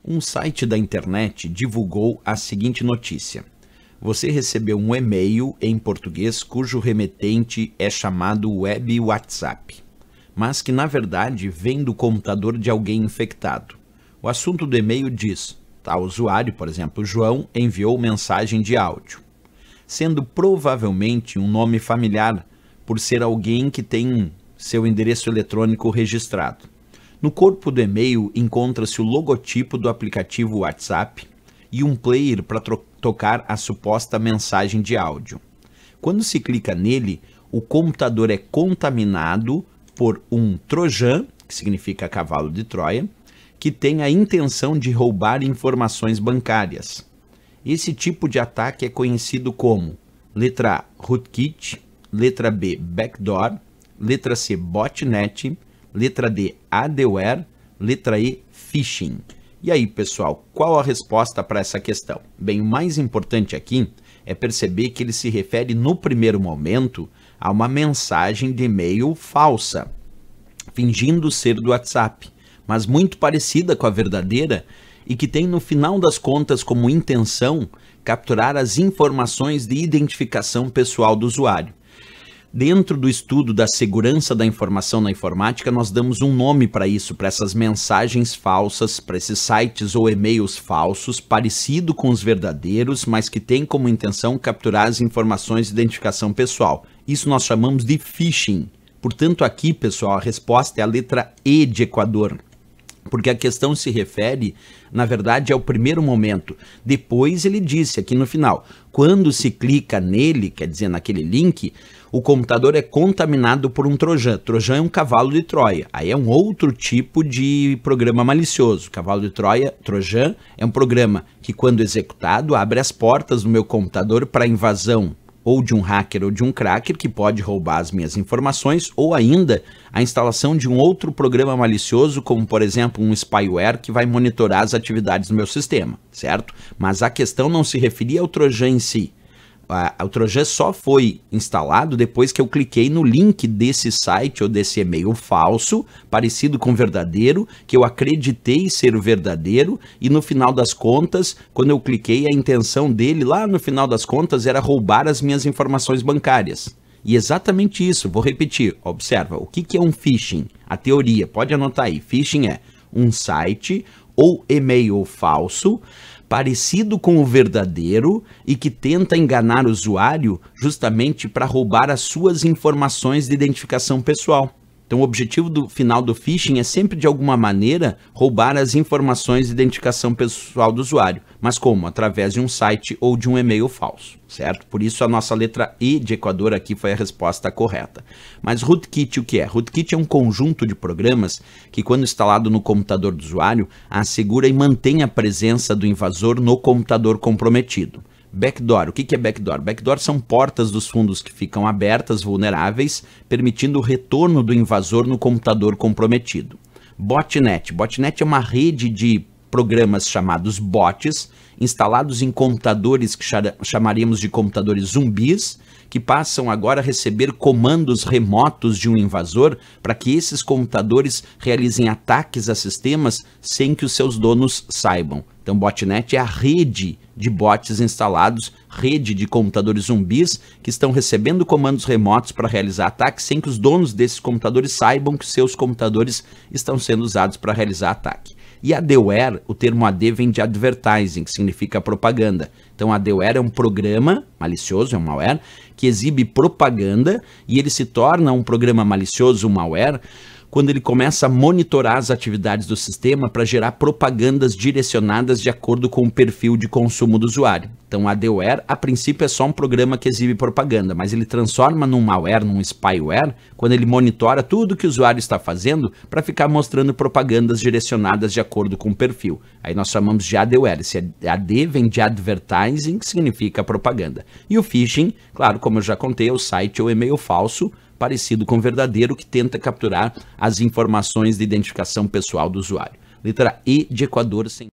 Um site da internet divulgou a seguinte notícia: você recebeu um e-mail em português cujo remetente é chamado Web WhatsApp, mas que na verdade vem do computador de alguém infectado. O assunto do e-mail diz: tal usuário, por exemplo, João, enviou mensagem de áudio, sendo provavelmente um nome familiar, por ser alguém que tem seu endereço eletrônico registrado. No corpo do e-mail encontra-se o logotipo do aplicativo WhatsApp e um player para tocar a suposta mensagem de áudio. Quando se clica nele, o computador é contaminado por um trojan, que significa cavalo de Troia, que tem a intenção de roubar informações bancárias. Esse tipo de ataque é conhecido como letra A, rootkit, letra B, backdoor, letra C, botnet, letra D, adware, letra E, phishing. E aí, pessoal, qual a resposta para essa questão? Bem, o mais importante aqui é perceber que ele se refere no primeiro momento a uma mensagem de e-mail falsa, fingindo ser do WhatsApp, mas muito parecida com a verdadeira e que tem no final das contas como intenção capturar as informações de identificação pessoal do usuário. Dentro do estudo da segurança da informação na informática, nós damos um nome para isso, para essas mensagens falsas, para esses sites ou e-mails falsos, parecido com os verdadeiros, mas que tem como intenção capturar as informações de identificação pessoal. Isso nós chamamos de phishing. Portanto, aqui, pessoal, a resposta é a letra E de Equador, porque a questão se refere, na verdade, ao primeiro momento. Depois ele disse aqui no final, quando se clica nele, quer dizer, naquele link, o computador é contaminado por um trojan. Trojan é um cavalo de Troia. Aí é um outro tipo de programa malicioso. Cavalo de Troia, trojan, é um programa que, quando executado, abre as portas do meu computador para invasão ou de um hacker ou de um cracker que pode roubar as minhas informações, ou ainda a instalação de um outro programa malicioso, como por exemplo um spyware que vai monitorar as atividades do meu sistema, certo? Mas a questão não se referia ao trojan em si. O trojan só foi instalado depois que eu cliquei no link desse site ou desse e-mail falso, parecido com o verdadeiro, que eu acreditei ser o verdadeiro, e no final das contas, quando eu cliquei, a intenção dele, lá no final das contas, era roubar as minhas informações bancárias. E exatamente isso, vou repetir, observa, o que é um phishing? A teoria, pode anotar aí, phishing é um site ou e-mail falso, parecido com o verdadeiro e que tenta enganar o usuário justamente para roubar as suas informações de identificação pessoal. Então o objetivo final do phishing é sempre de alguma maneira roubar as informações de identificação pessoal do usuário. Mas como? Através de um site ou de um e-mail falso, certo? Por isso a nossa letra E de Equador aqui foi a resposta correta. Mas rootkit o que é? Rootkit é um conjunto de programas que, quando instalado no computador do usuário, assegura e mantém a presença do invasor no computador comprometido. Backdoor, o que é backdoor? Backdoor são portas dos fundos que ficam abertas, vulneráveis, permitindo o retorno do invasor no computador comprometido. Botnet, botnet é uma rede de programas chamados bots, instalados em computadores que chamaríamos de computadores zumbis, que passam agora a receber comandos remotos de um invasor para que esses computadores realizem ataques a sistemas sem que os seus donos saibam. Então, botnet é a rede de bots instalados, rede de computadores zumbis que estão recebendo comandos remotos para realizar ataques sem que os donos desses computadores saibam que seus computadores estão sendo usados para realizar ataque. E adware, o termo AD vem de advertising, que significa propaganda. Então, adware é um programa malicioso, é um malware, que exibe propaganda e ele se torna um programa malicioso, um malware, quando ele começa a monitorar as atividades do sistema para gerar propagandas direcionadas de acordo com o perfil de consumo do usuário. Então, a adware, a princípio, é só um programa que exibe propaganda, mas ele transforma num malware, num spyware, quando ele monitora tudo que o usuário está fazendo para ficar mostrando propagandas direcionadas de acordo com o perfil. Aí nós chamamos de adware. Esse AD vem de advertising, que significa propaganda. E o phishing, claro, como eu já contei, é o site ou e-mail falso, parecido com o verdadeiro, que tenta capturar as informações de identificação pessoal do usuário. Letra E de Equador, sem